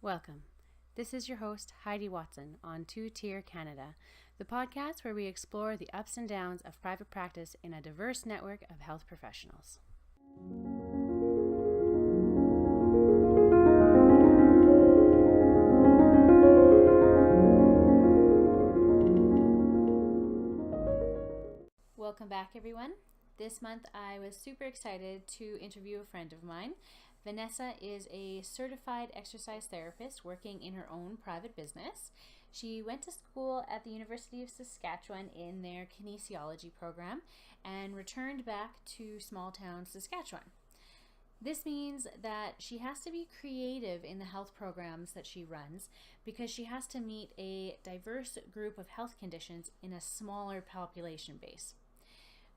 Welcome. This is your host, Heidi Watson, on Two Tier Canada, the podcast where we explore the ups and downs of private practice in a diverse network of health professionals. Welcome back, everyone. This month I was super excited to interview a friend of mine. Vanessa is a certified exercise therapist working in her own private business. She went to school at the University of Saskatchewan in their kinesiology program and returned back to small town Saskatchewan. This means that she has to be creative in the health programs that she runs because she has to meet a diverse group of health conditions in a smaller population base.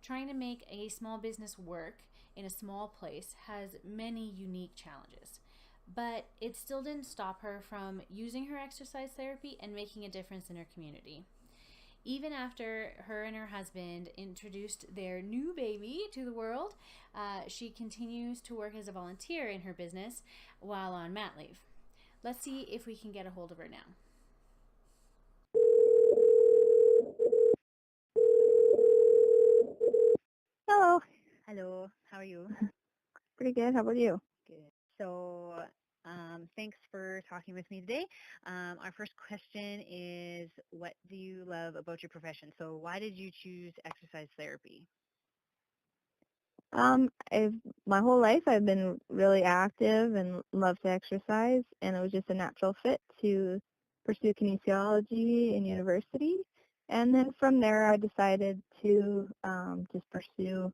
Trying to make a small business work in a small place has many unique challenges, but it still didn't stop her from using her exercise therapy and making a difference in her community. Even after her and her husband introduced their new baby to the world, she continues to work as a volunteer in her business while on mat leave. Let's see if we can get a hold of her now. Hello. Hello, how are you? Pretty good. How about you? Good. So, thanks for talking with me today. Our first question is, what do you love about your profession? So, why did you choose exercise therapy? I've my whole life I've been really active and love to exercise, and it was just a natural fit to pursue kinesiology in university. And then from there, I decided to just pursue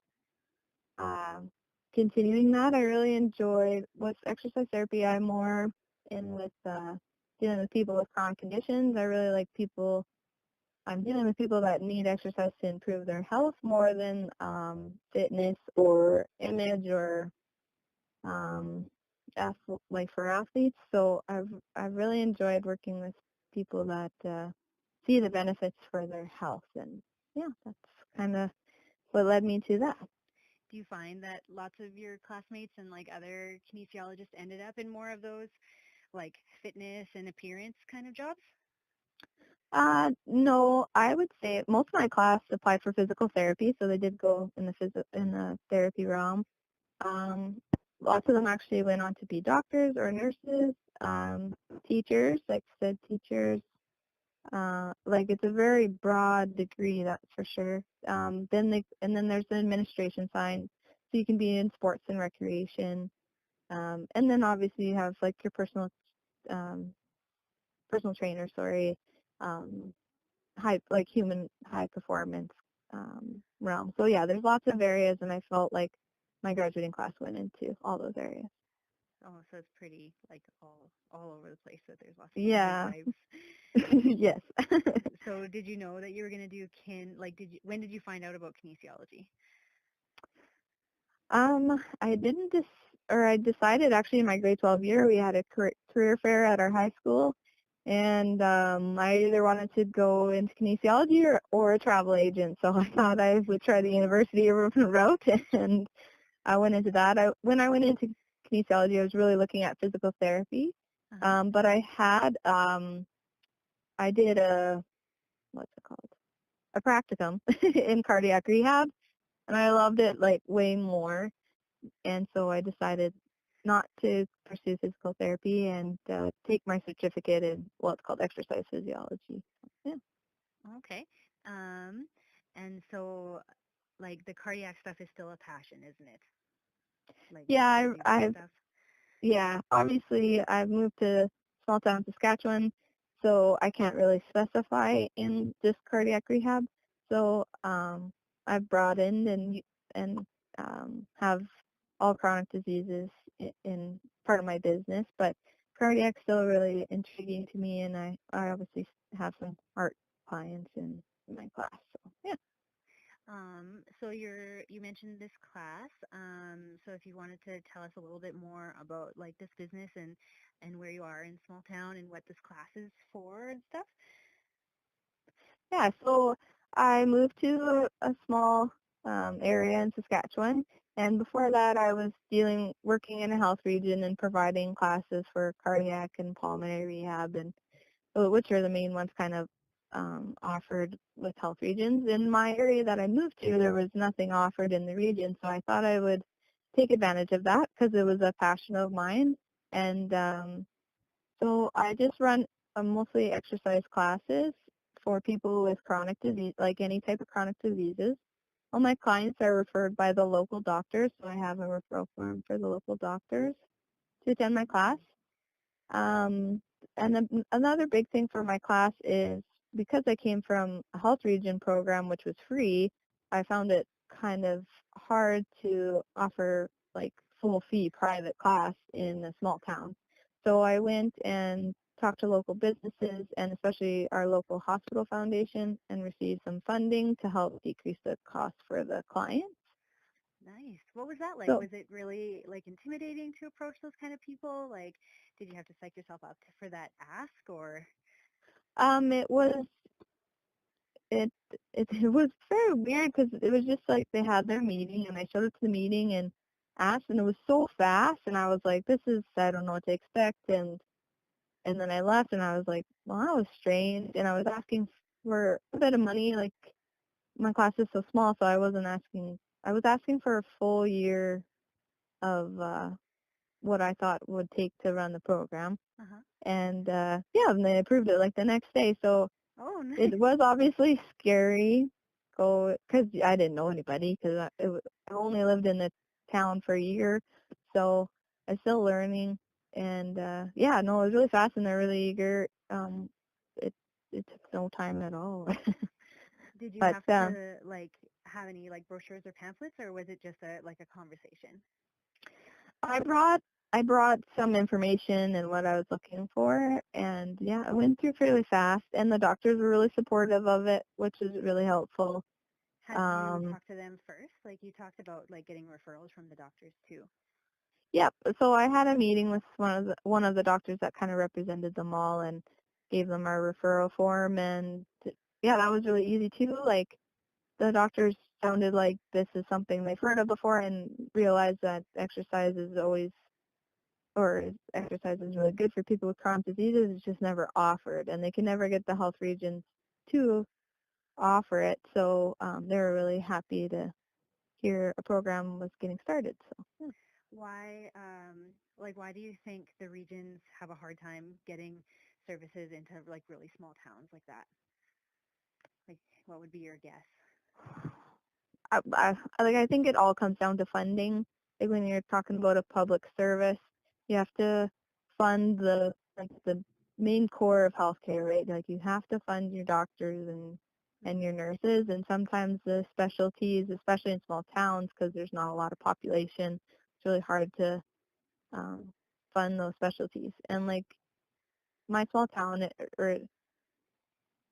um, continuing that. I really enjoyed with exercise therapy. I'm more in with dealing with people with chronic conditions. I really like people I'm dealing with people that need exercise to improve their health more than fitness or image or um, like for athletes. So I've really enjoyed working with people that see the benefits for their health, and yeah, that's kind of what led me to that. Do you find that lots of your classmates and like other kinesiologists ended up in more of those like fitness and appearance kind of jobs? No, I would say most of my class applied for physical therapy, so they did go in the in the therapy realm. Um, Lots of them actually went on to be doctors or nurses, teachers, like I said, teachers. Like it's a very broad degree, that's for sure. And then there's the administration side, so you can be in sports and recreation. And then obviously you have like your um, personal trainer, sorry, um, human high performance realm. So yeah, there's lots of areas, and I felt like my graduating class went into all those areas. Oh, so it's pretty like all over the place that there's lots of different Yeah. types. Yes. So, did you know that you were going to do when did you find out about kinesiology? I didn't or I decided actually in my grade 12 year we had a career fair at our high school, and I either wanted to go into kinesiology or a travel agent. So I thought I would try the university route, and I went into that. When I went into kinesiology, I was really looking at physical therapy, Uh-huh. but I did what's it called? A practicum in cardiac rehab, and I loved it like way more. And so I decided not to pursue physical therapy and take my certificate in it's called exercise physiology. Yeah. Okay. Um, and so, like, the cardiac stuff is still a passion, isn't it? Like, Yeah, to do that stuff. yeah, obviously I've moved to small town Saskatchewan, so I can't really specify in just cardiac rehab. So I've broadened and have all chronic diseases in part of my business, but cardiac's still really intriguing to me, and I obviously have some heart clients in my class. So yeah. So you mentioned this class. So if you wanted to tell us a little bit more about like this business and where you are in small town and what this class is for and stuff. Yeah, so I moved to a small area in Saskatchewan, And before that, I was working in a health region and providing classes for cardiac and pulmonary rehab, and which are the main ones kind of offered with health regions. In my area that I moved to, there was nothing offered in the region, so I thought I would take advantage of that because it was a passion of mine. And so I just run mostly exercise classes for people with chronic disease, like any type of chronic diseases. All my clients are referred by the local doctors, so I have a referral form for the local doctors to attend my class. Um, and then another big thing for my class is because I came from a health region program, which was free, I found it kind of hard to offer like full fee private class in a small town. So I went and talked to local businesses and especially our local hospital foundation and received some funding to help decrease the cost for the clients. Nice. What was that like? So Was it really like intimidating to approach those kind of people? Like, did you have to psych yourself up for that ask, or? it was it it was very weird because it was just like they had their meeting and I showed up to the meeting and asked and it was so fast and I was like, this is I don't know what to expect and then I left and I was like, well, that was strange and I was asking for a bit of money. Like my class is so small, so I was asking for a full year of what I thought would take to run the program. Uh-huh. And yeah, and they approved it like the next day. So Oh, nice. it was obviously scary, because I didn't know anybody, because I only lived in the town for a year, so I'm still learning. And yeah, no, it was really fast, and they're really eager. It it took no time at all. Did you But have to like have any like brochures or pamphlets, or was it just a like a conversation? I brought I brought some information and what I was looking for, and yeah, it went through fairly fast, and the doctors were really supportive of it, which is really helpful. Had you Um, talked to them first? Like you talked about like getting referrals from the doctors too. Yep. So I had a meeting with one of the doctors that kind of represented them all and gave them our referral form, and yeah, that was really easy too. Like the doctors sounded like this is something they've heard of before and realized that exercise is really good for people with chronic diseases. It's just never offered, and they can never get the health regions to offer it. So they were really happy to hear a program was getting started. So. Yeah. Why, why do you think the regions have a hard time getting services into like really small towns like that? Like, what would be your guess? I think it all comes down to funding. Like when you're talking about a public service, you have to fund the main core of healthcare, right? Like you have to fund your doctors and your nurses, and sometimes the specialties, especially in small towns, because there's not a lot of population, it's really hard to um, fund those specialties. And like my small town, or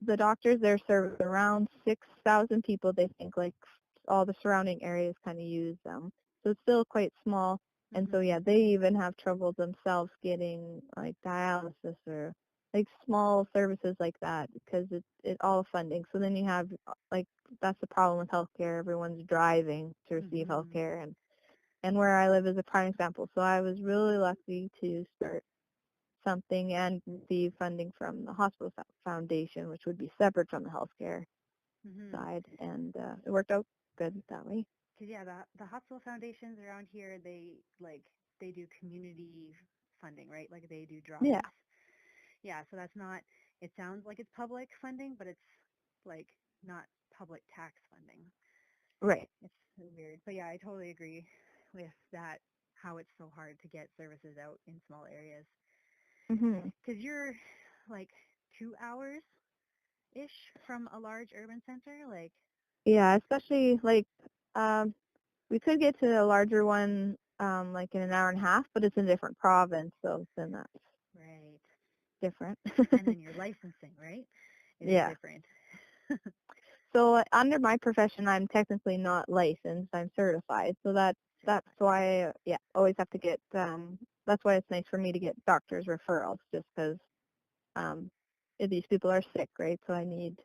the doctors there serve around 6,000 people. They think like all the surrounding areas kind of use them. So it's still quite small. And so Mm-hmm. yeah, they even have trouble themselves getting like dialysis or like small services like that because it all funding. So then you have like that's the problem with healthcare. Everyone's driving to receive Mm-hmm. healthcare and where I live is a prime example. So I was really lucky to start something and receive funding from the hospital foundation, which would be separate from the healthcare Mm-hmm. side, and it worked out good that way. Cause yeah, the hospital foundations around here, they do community funding, right? Like they do Yeah, drives. Yeah, so that's not. It sounds like it's public funding, but it's like not public tax funding. right. It's weird, but yeah, I totally agree with that. How it's so hard to get services out in small areas. Hmm. Because you're like 2 hours ish from a large urban center. Like, Yeah, especially like we could get to a larger one like in an hour and a half, but it's in a different province, so then that's right. different. And then your licensing, right? It is Yeah. different. So under my profession, I'm technically not licensed. I'm certified. So that's Certified. why, yeah, always have to get. That's why it's nice for me to get doctors' referrals, just because these people are sick, right? So I need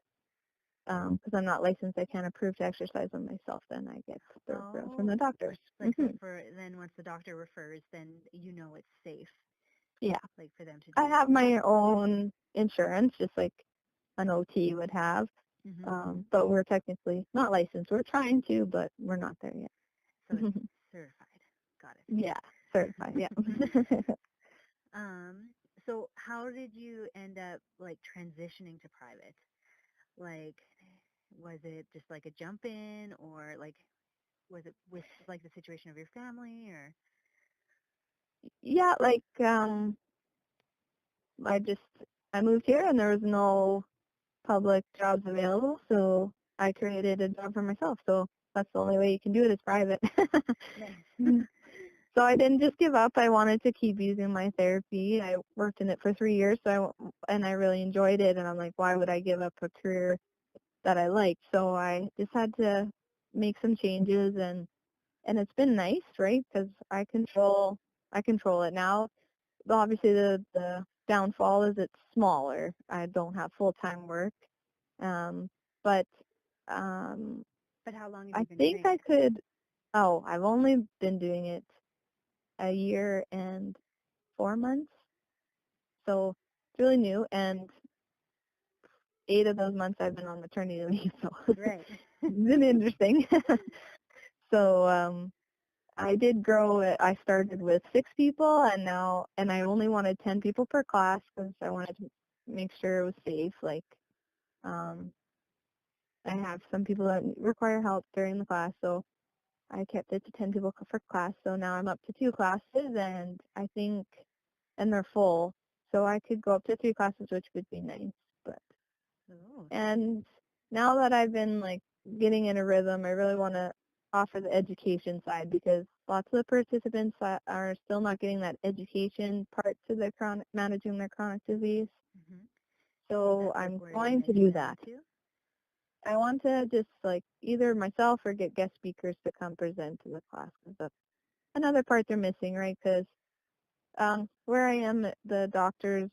because I'm not licensed, I can't approve to exercise on myself. Then I get the referral from the Oh, doctors. like so for then once the doctor refers, then you know it's safe, Yeah, like for them to I do it. have my own insurance, just like an OT would have. Mhm. But we're technically not licensed. We're trying to, but we're not there So it's yet. certified. Got Yeah, certified. Yeah. it. um. So how did you end up like transitioning to private? Like, was it just like a jump in, or like was it with like the situation of your family, or? Yeah, like I just I moved here and there was no public jobs available, so I created a job for myself. So that's the only way you can do it is private. Nice. So I didn't just give up. I wanted to keep using my therapy. I worked in it for 3 years, and I really enjoyed it. And I'm like, why would I give up a career that I liked? So I just had to make some changes, and it's been nice, right? Because I control it now. Obviously, the downfall is it's smaller. I don't have full time work, um, but um, But how long have I you been think doing I it? could. Oh, I've only been doing it a year and 4 months, so it's really new. And 8 of those months I've been on maternity leave, so Right. it's been interesting. So I did grow it. I started with 6 people, and I only wanted 10 people per class because I wanted to make sure it was safe. Like, um, I have some people that require help during the class, so I kept it to 10 people per class. So now I'm up to 2 classes, and I think, and they're full, so I could go up to 3 classes, which would be nice. But Oh. and now that I've been like getting in a rhythm, I really want to offer the education side because lots of the participants are still not getting that education part to their managing their chronic disease. Mhm. So So that's like I'm where you going to mentioned do that that. too. I want to just like either myself or get guest speakers to come present to the class because that's another part they're missing, right? Because where I am, the doctors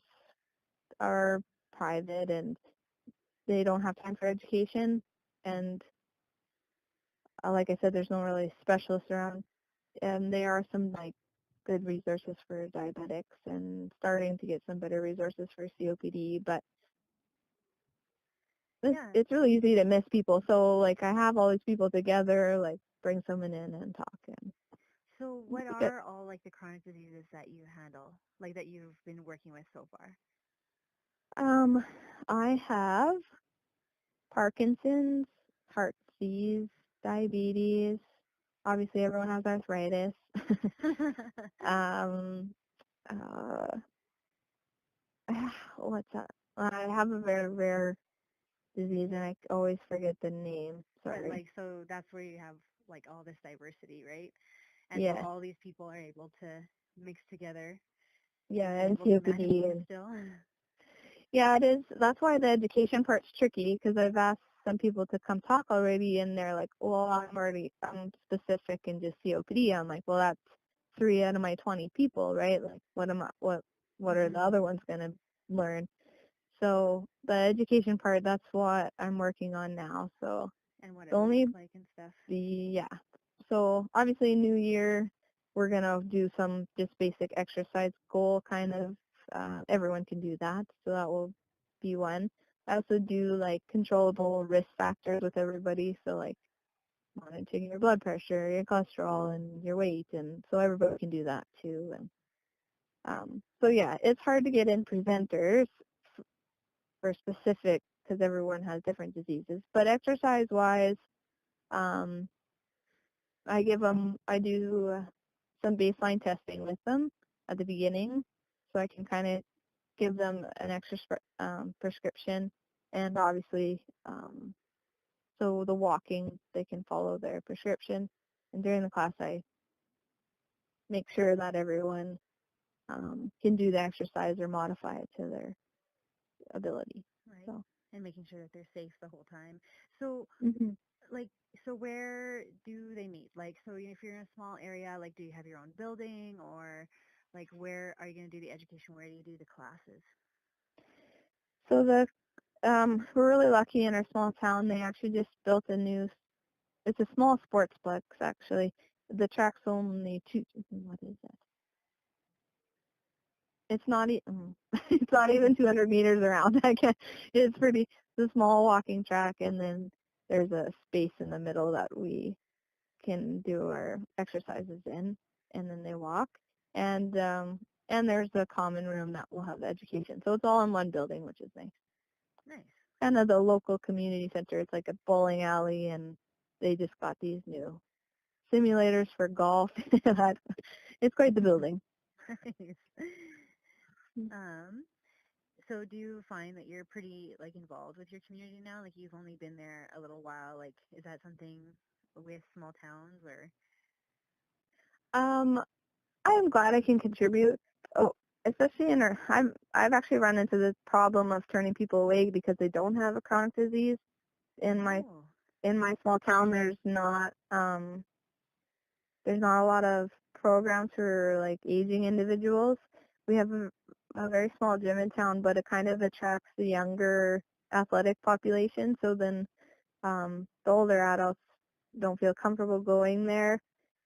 are private and they don't have time for education. And like I said, there's no really specialists around. And there are some like good resources for diabetics and starting to get some better resources for COPD. But Yeah. it's really easy to miss people. So like I have all these people together, like bring someone in and talk and So what it's good. are all like the chronic diseases that you handle, like that you've been working with so far? Um, I have Parkinson's, heart disease, diabetes. Obviously, everyone has arthritis. um, uh, what's that? I have a very rare disease, and I always forget the name. But Sorry. like, so that's where you have like all this diversity, right? And so Yes. all these people are able to mix together Yeah, and and able to manage COPD. you And still. yeah, it is. That's why the education part's tricky because I've asked some people to come talk already, and they're like, "Well, I'm specific in just COPD." I'm like, "Well, that's 3 out of my 20 people, right? Like, what are the Mhm. other ones gonna learn?" So the education part, that's what I'm working on now. So And what it the will look only like and stuff. yeah. So obviously New Year, we're gonna do some just basic exercise goal kind of. Everyone can do that, so that will be one. I also do like controllable risk factors with everybody, so like monitoring your blood pressure, your cholesterol, and your weight, and so everybody can do that too. And so yeah, it's hard to get in presenters for specific because everyone has different diseases. But exercise wise, um, I do some baseline testing with them at the beginning, so I can kind of give them an extra prescription, and obviously, so the walking, they can follow their prescription. And during the class, I make sure that everyone can do the exercise or modify it to their ability. Right. So, And making sure that they're safe the whole time. So hmm like, so where do they meet? Like, so if you're in a small area, like, do you have your own building, or like, where are you going to do the education? Where do you do the classes? so we're really lucky in our small town. They actually just built it's a small sportsplex actually. The track's only what is it? It's not it's not even 200 meters around. I can't, it's a small walking track, and then there's a space in the middle that we can do our exercises in, and then they walk. And there's a common room that will have education. So it's all in one building, which is nice. Nice. Kind of the local community center. It's like a bowling alley, and they just got these new simulators for golf. It's quite the building. Nice. Um, so do you find that you're pretty like involved with your community now? Like you've only been there a little while. Like is that something with small towns or? Um, I'm glad I can contribute. Oh, especially I've actually run into the problem of turning people away because they don't have a chronic disease. In my Oh. in my small town, there's not a lot of programs for like aging individuals. We have a very small gym in town, but it kind of attracts the younger athletic population. So then the older adults don't feel comfortable going there,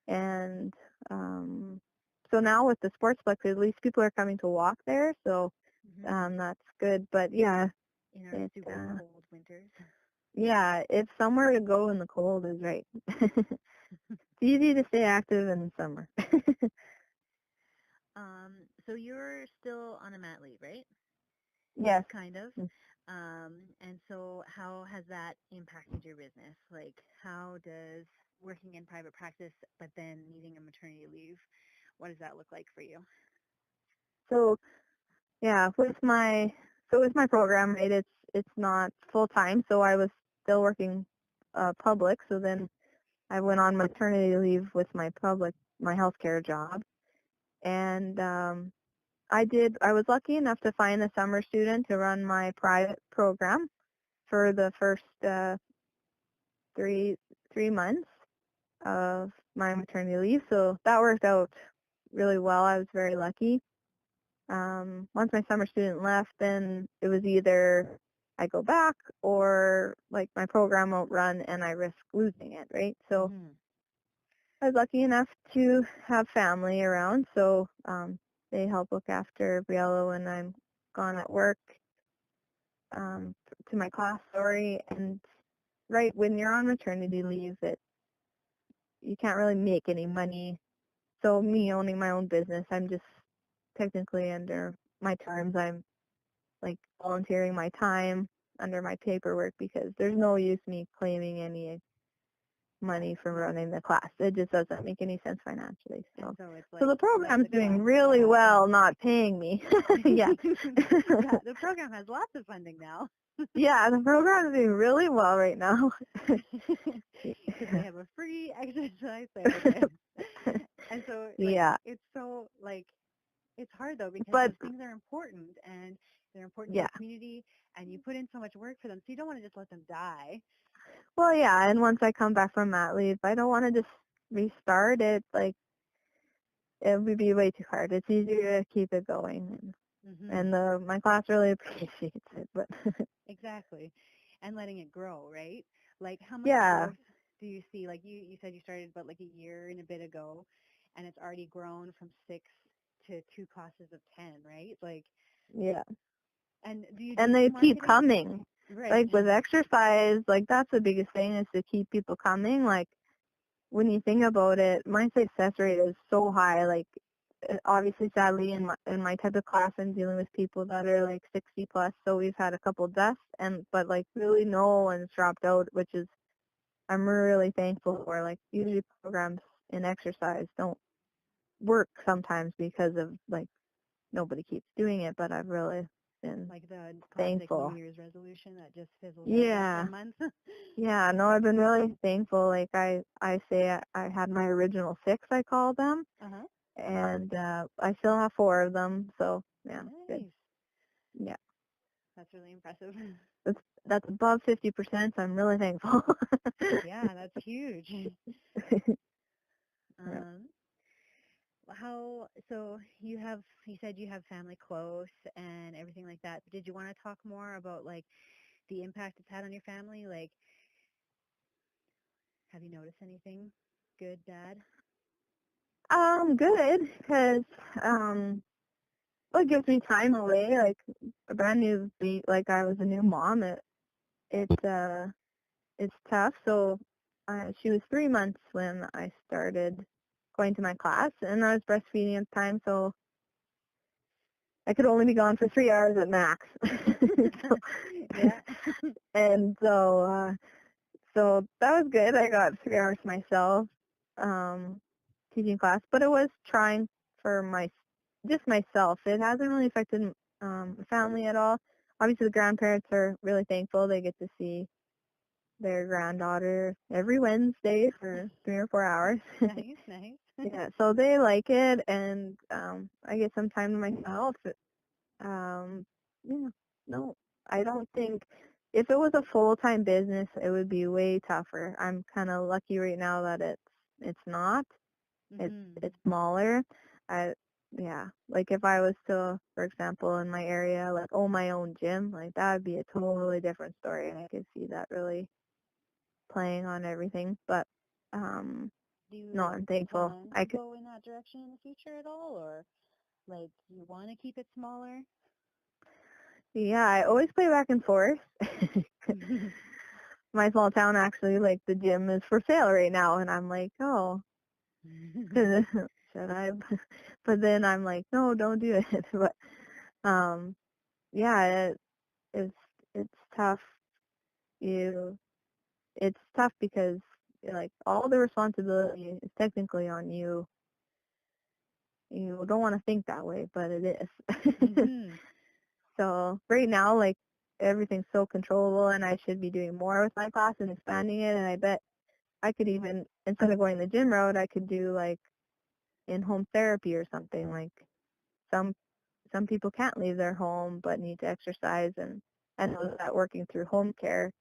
and so now with the sportsplex, at least people are coming to walk there. So that's good. But yeah, In our it, super cold winters. yeah, it's somewhere to go in the cold is right. It's easy to stay active in the summer. So you're still on a mat leave, right? Yes. Kind of. And so how has that impacted your business? Like how does working in private practice but then needing a maternity leave, what does that look like for you? So yeah, with my program, right, it's not full time, so I was still working public. So then I went on maternity leave with my healthcare job, and I was lucky enough to find a summer student to run my private program for the first three months of my maternity leave. So that worked out really well. I was very lucky. Once my summer student left, then it was either I go back or like my program won't run and I risk losing it, right? So I was lucky enough to have family around, so they help look after Briella when I'm gone at work, to my class story. And right when you're on maternity leave, you can't really make any money. So me owning my own business, I'm just technically under my terms. I'm like volunteering my time under my paperwork because there's no use me claiming any money from running the class. It just doesn't make any sense financially. So, So it's like so the program's doing really well not paying me. Yeah. Yeah, the program has lots of funding now. Yeah, the program's doing really well right now. Because they have a free exercise therapist. And so like Yeah. it's so like it's hard though because But those things are important and they're important to yeah. the community and you put in so much work for them so you don't want to just let them die. Well, yeah, and once I come back from mat leave, I don't want to just restart it. Like, it would be way too hard. It's easier to keep it going. And my class really appreciates it. But Exactly. And letting it grow, right? Like how much yeah, growth do you see? Like you said you started about like a year and a bit ago and it's already grown from 6 to 2 classes of 10, right? Like, yeah. and do you And do they keep marketing? coming. Right. Like with exercise, like that's the biggest thing is to keep people coming. Like when you think about it, my success rate is so high. Like obviously, sadly, in my type of class, I'm dealing with people that are like 60 plus. So we've had a couple deaths, but like really no one's dropped out, which is I'm really thankful for. Like usually programs in exercise don't work sometimes because of like nobody keeps doing it, but I've really been Like the classic thankful. New Year's resolution that just fizzles out Yeah. after a month. Yeah, no, I've been really thankful. Like I say I had my original 6, I call them, Uh-huh. and I still have 4 of them. So yeah, good. Nice. Yeah, That's really impressive. that's above 50%. So I'm really thankful. Yeah, that's huge. Yeah. Um, so you said you have family close and everything like that. Did you want to talk more about like the impact it's had on your family? Like, have you noticed anything good, bad? Good, because well, it gives me time away. Like a brand new like I was a new mom. It's tough. So she was 3 months when I started going to my class, and I was breastfeeding at the time, so I could only be gone for 3 hours at max. so, Yeah. and so that was good. I got 3 hours to myself teaching class, but it was trying for just myself. It hasn't really affected my family at all. Obviously, the grandparents are really thankful. They get to see their granddaughter every Wednesday for 3 or 4 hours. Nice, nice. Yeah, so they like it, and I get some time to myself. Um, yeah, no, I don't think if it was a full-time business, it would be way tougher. I'm kind of lucky right now that it's not. It's smaller. I yeah, like if I was to, for example, in my area, like own my own gym, like that would be a totally different story, and I could see that really playing on everything. But Do no, you I'm thankful. plan I to could. go in that direction in the future at all, or like you want to keep it smaller? Yeah, I always play back and forth. My small town actually, like the gym is for sale right now, and I'm like, oh, should I? But then I'm like, no, don't do it. But yeah, it's it's tough. You, it's tough because like all the responsibility is technically on you. You don't want to think that way, but it is. So right now, like everything's so controllable, and I should be doing more with my class and expanding it. And I bet I could even, instead of going the gym route, I could do like in-home therapy or something. Like some some people can't leave their home but need to exercise, and I know that working through home care,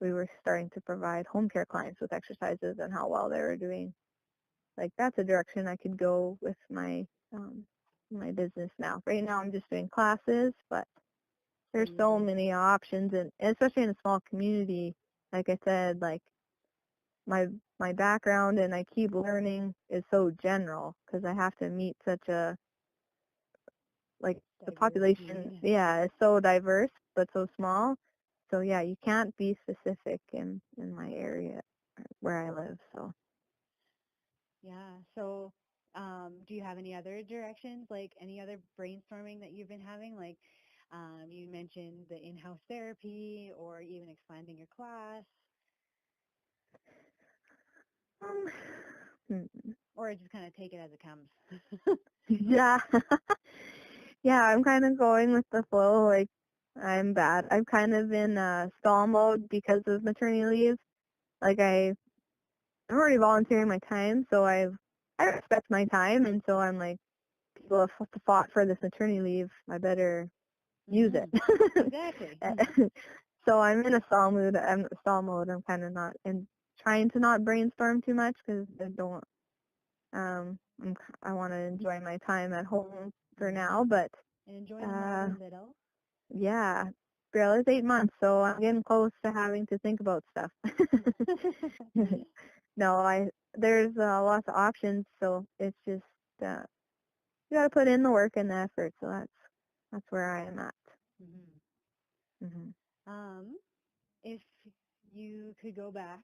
we were starting to provide home care clients with exercises and how well they were doing. Like that's a direction I could go with my business now. Right now I'm just doing classes, but there's so many options, and especially in a small community, like I said, like my my background and I keep learning is so general because I have to meet such a like the population, yeah, is so diverse but so small. So yeah, you can't be specific in my area where I live. So Yeah. So, do you have any other directions, like any other brainstorming that you've been having? Like, you mentioned the in-house therapy or even expanding your class, um, hmm, or just kind of take it as it comes. yeah, yeah, I'm kind of going with the flow. Like I'm bad. I'm kind of in stall mode because of maternity leave. Like I'm already volunteering my time, so I respect my time, and so I'm like, people have fought for this maternity leave. I better use it. Exactly. So I'm in a stall mood. I'm stall mode. I'm kind of not and trying to not brainstorm too much because I don't. I want to enjoy my time at home for now, but And enjoy them while uh, they're little. yeah, Brielle is 8 months, so I'm getting close to having to think about stuff. No, there's lots of options, so it's just uh, you got to put in the work and the effort. So that's where I am at. Hmm. Um, if you could go back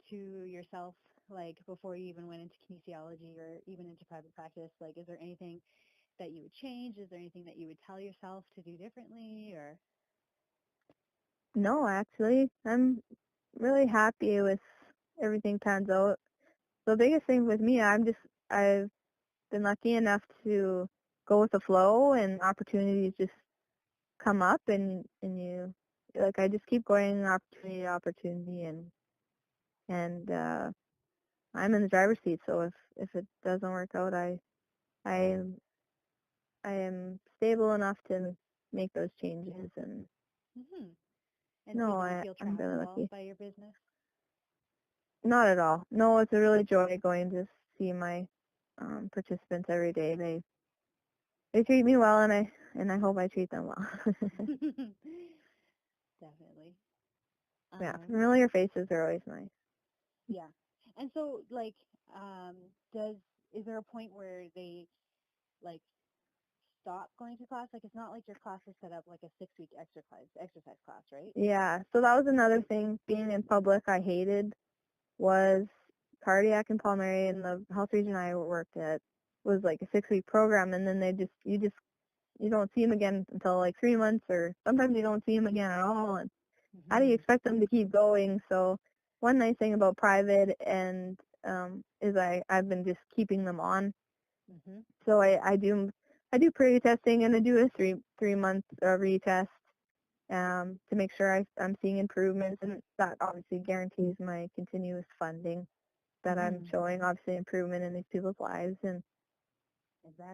to yourself, like before you even went into kinesiology or even into private practice, like is there anything that you would change? Is there anything that you would tell yourself to do differently or? No, actually, I'm really happy with everything pans out. The biggest thing with me, I've been lucky enough to go with the flow, and opportunities just come up, and you like I just keep going opportunity to opportunity, and I'm in the driver's seat. So if it doesn't work out, I I am stable enough to make those changes, and And so you no, don't feel I'm trapped really at all lucky. by your business? Not at all. No, it's a really joy going to see my participants every day. They treat me well, and I hope I treat them well. Definitely. Yeah, Um, familiar faces are always nice. yeah. And so, like, does is there a point where they like stop going to class? Like, it's not like your class is set up like a 6-week exercise class, right? Yeah, so that was another thing being in public I hated was cardiac and pulmonary in the health region I worked at was like a 6-week program, and then you don't see them again until like 3 months, or sometimes you don't see them again at all. And how do you Mhm. expect them to keep going? So one nice thing about private and is I've been just keeping them on. Mhm. So I do pre-testing, and I do a three month retest to make sure I'm seeing improvements, and that obviously guarantees my continuous funding that I'm Mhm. showing obviously improvement in these people's lives. And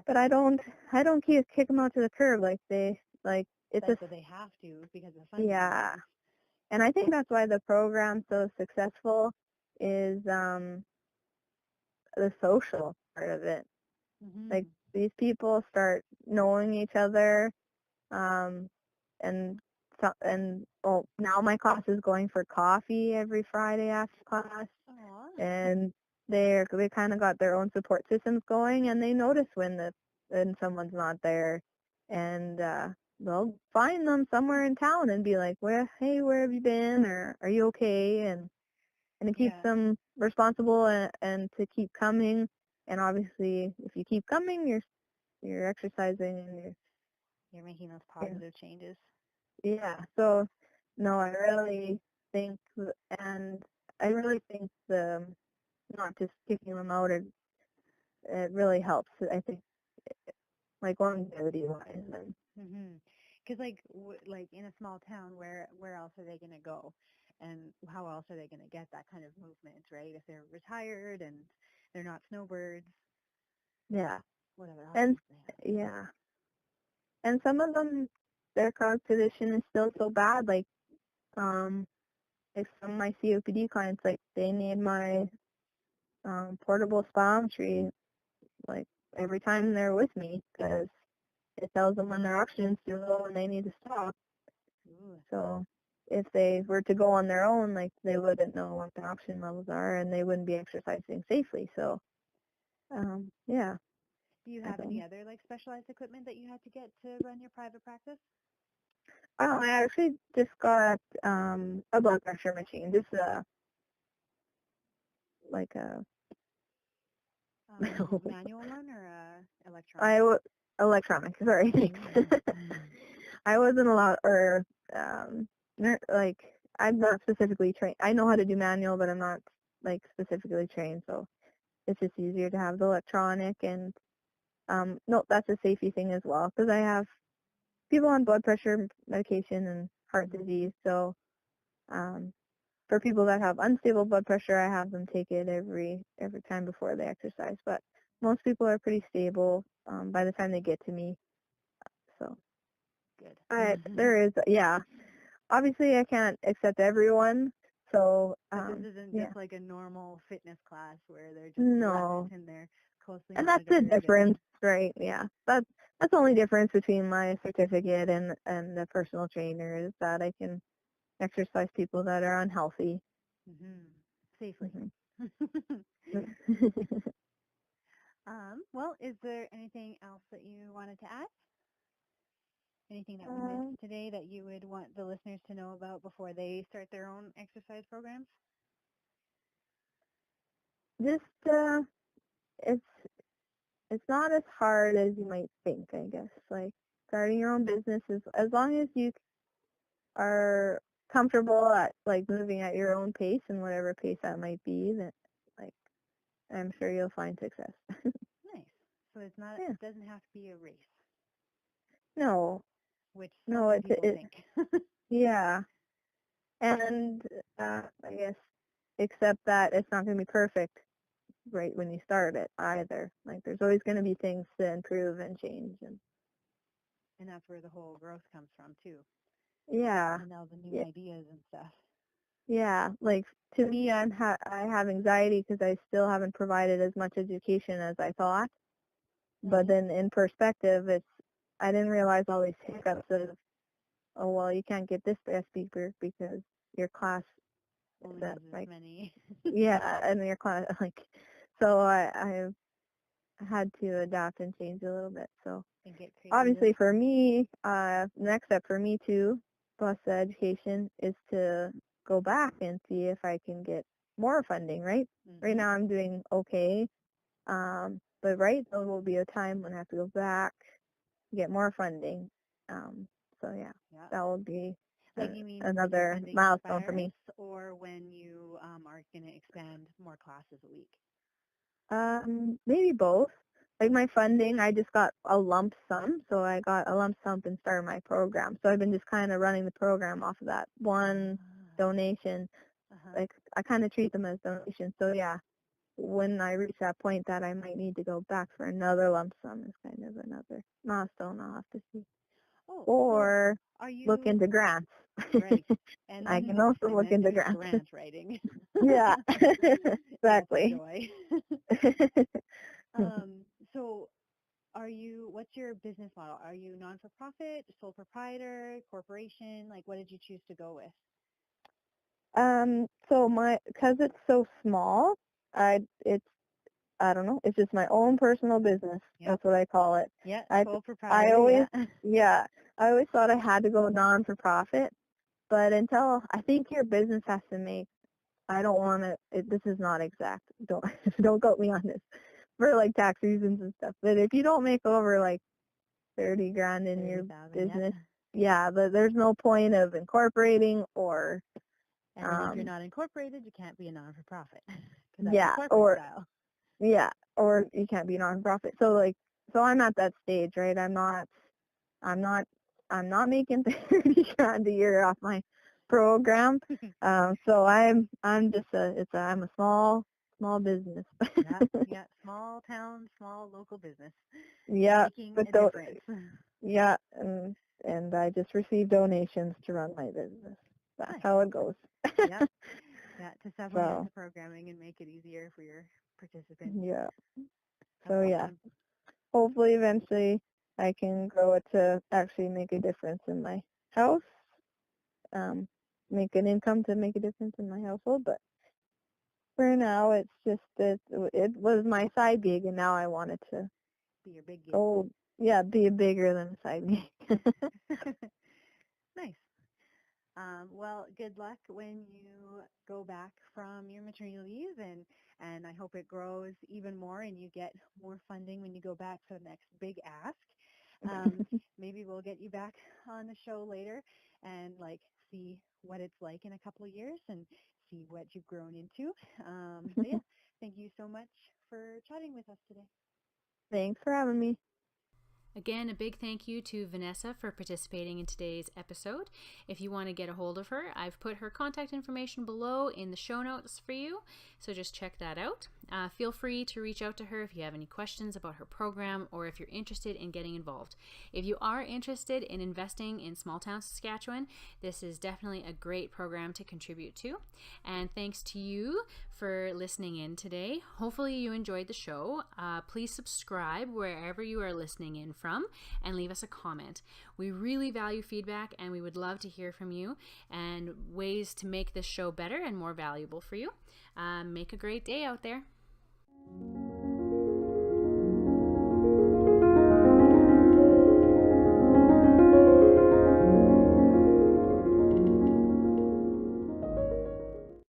but Exactly. I don't kick them out to the curb like it's a But they have to because of funding yeah. reasons. And I think that's why the program's so successful is the social part of it. Like Mhm. these people start knowing each other, um, and now my class is going for coffee every Friday after class, Aw. and they kind of got their own support systems going, and they notice when someone's not there, and they'll find them somewhere in town and be like, where have you been, or are you okay, and it keeps Yeah. them responsible and to keep coming. And obviously, if you keep coming, you're exercising and You're making those you're positive changes. yeah. So no, think, and I really think the not just kicking them out, it really helps. I think like longevity wise, and Mhm. Because like in a small town, where else are they gonna go, and how else are they gonna get that kind of movement, right? If they're retired and they're not snowbirds, yeah, what other and options do they have? yeah, and some of them their chronic condition is still so bad, um like some of my COPD clients, like they need my portable spirometry like every time they're with me because it tells them when their oxygen's too low and they need to stop. Ooh. So if they were to go on their own, like they wouldn't know what their oxygen levels are and they wouldn't be exercising safely. So yeah, Do you I have any think. other like specialized equipment that you had to get to run your private practice? I actually just got a blood pressure machine, just like a Manual one or I electronic? w- electronic. Sorry, thanks. Mm. I wasn't allowed, or like I'm not specifically trained. I know how to do manual, but I'm not like specifically trained. So it's just easier to have the electronic. And no, that's a safety thing as well because I have people on blood pressure medication and heart disease. So um, for people that have unstable blood pressure, I have them take it every time before they exercise. But most people are pretty stable by the time they get to me. So Good. there is, yeah. Obviously, I can't accept everyone. So But this isn't yeah, just like a normal fitness class where they're just reps no. and they're closely And that's the monitored and difference, right? Yeah, that's the only difference between my certificate and the personal trainer is that I can exercise people that are unhealthy. safely. Hmm. Well, is there anything else that you wanted to add? Anything that we missed uh, today that you would want the listeners to know about before they start their own exercise programs? just it's it's not as hard as you might think. I guess like starting your own business is as long as you are comfortable at like moving at your own pace and whatever pace that might be, then like I'm sure you'll find success. Nice. So it's not, Yeah. it doesn't have to be a race, No. which so No, many people think. yeah. And I guess except that it's not going to be perfect right when you start it either. Like there's always going to be things to improve and change. And And that's where the whole growth comes from too. yeah. And all the new Yeah. ideas and stuff. Yeah. Like to me, I have anxiety because I still haven't provided as much education as I thought. But Mhm. then in perspective, I didn't realize all these hiccups of oh, well, you can't get this guest speaker because your class Only that has this like many. yeah, and your class like so I had to adapt and change a little bit. So And get creative. obviously for me, next step for me too, plus the education, is to go back and see if I can get more funding, right? Right Mhm. now I'm doing okay. But right, there will be a time when I have to go back, get more funding. So yeah, Yeah. that will be Like you mean when your another funding milestone for me. expires, or when you are going to expand more classes a week? Maybe both. Like my funding, I just got a lump sum, so I got a lump sum and started my program. So I've been just kind of running the program off of that one donation. Uh-huh. Like I kind of treat them as donations. So yeah, when I reach that point that I might need to go back for another lump sum is kind of another milestone I'll have to see. Oh, so Or are look you into grants. right? And I then can also and look then into do grants. grant writing. Yeah, That's a exactly. joy. So what's your business model? Are you non-for-profit, sole proprietor, corporation? Like, what did you choose to go with? So because it's so small, it's I don't know, it's just my own personal business. Yep. That's what I call it. Yeah, I sole I proprietor, always yeah. yeah, I always thought I had to go non-for-profit, but until I think your business has to make, I don't want to. This is not exact. Don't don't quote me on this for like tax reasons and stuff. But if you don't make over like 30 grand in your 30,000, yeah. business, yeah, but there's no point of incorporating or And then if you're um not incorporated, you can't be a non-for-profit because that's a yeah, corporate or style. yeah, or you can't be nonprofit. So like, so I'm at that stage, right? I'm not, I'm not making 30 grand a year off my program. So I'm just I'm a small business. Yeah, yeah. Small town, small local business. Yeah, Making but a though, difference. yeah, and I just receive donations to run my business. That's Nice. how it goes. Yeah, yeah. To supplement So the programming and make it easier for your participants. yeah, That's so yeah, awesome. hopefully eventually I can grow it to actually make a difference in my house, make an income to make a difference in my household. But for now, it's just it was my side gig, and now I wanted to Be your big gig. go, yeah, be bigger than a side gig. Nice. Well, good luck when you go back from your maternity leave, and I hope it grows even more and you get more funding when you go back for the next big ask. Maybe we'll get you back on the show later and like see what it's like in a couple of years and see what you've grown into. But yeah, thank you so much for chatting with us today. Thanks for having me. Again, a big thank you to Vanessa for participating in today's episode. If you want to get a hold of her, I've put her contact information below in the show notes for you, so just check that out. Feel free to reach out to her if you have any questions about her program or if you're interested in getting involved. If you are interested in investing in small town Saskatchewan, this is definitely a great program to contribute to. And thanks to you for listening in today. Hopefully you enjoyed the show. Please subscribe wherever you are listening in from and leave us a comment. We really value feedback and we would love to hear from you and ways to make this show better and more valuable for you. Make a great day out there.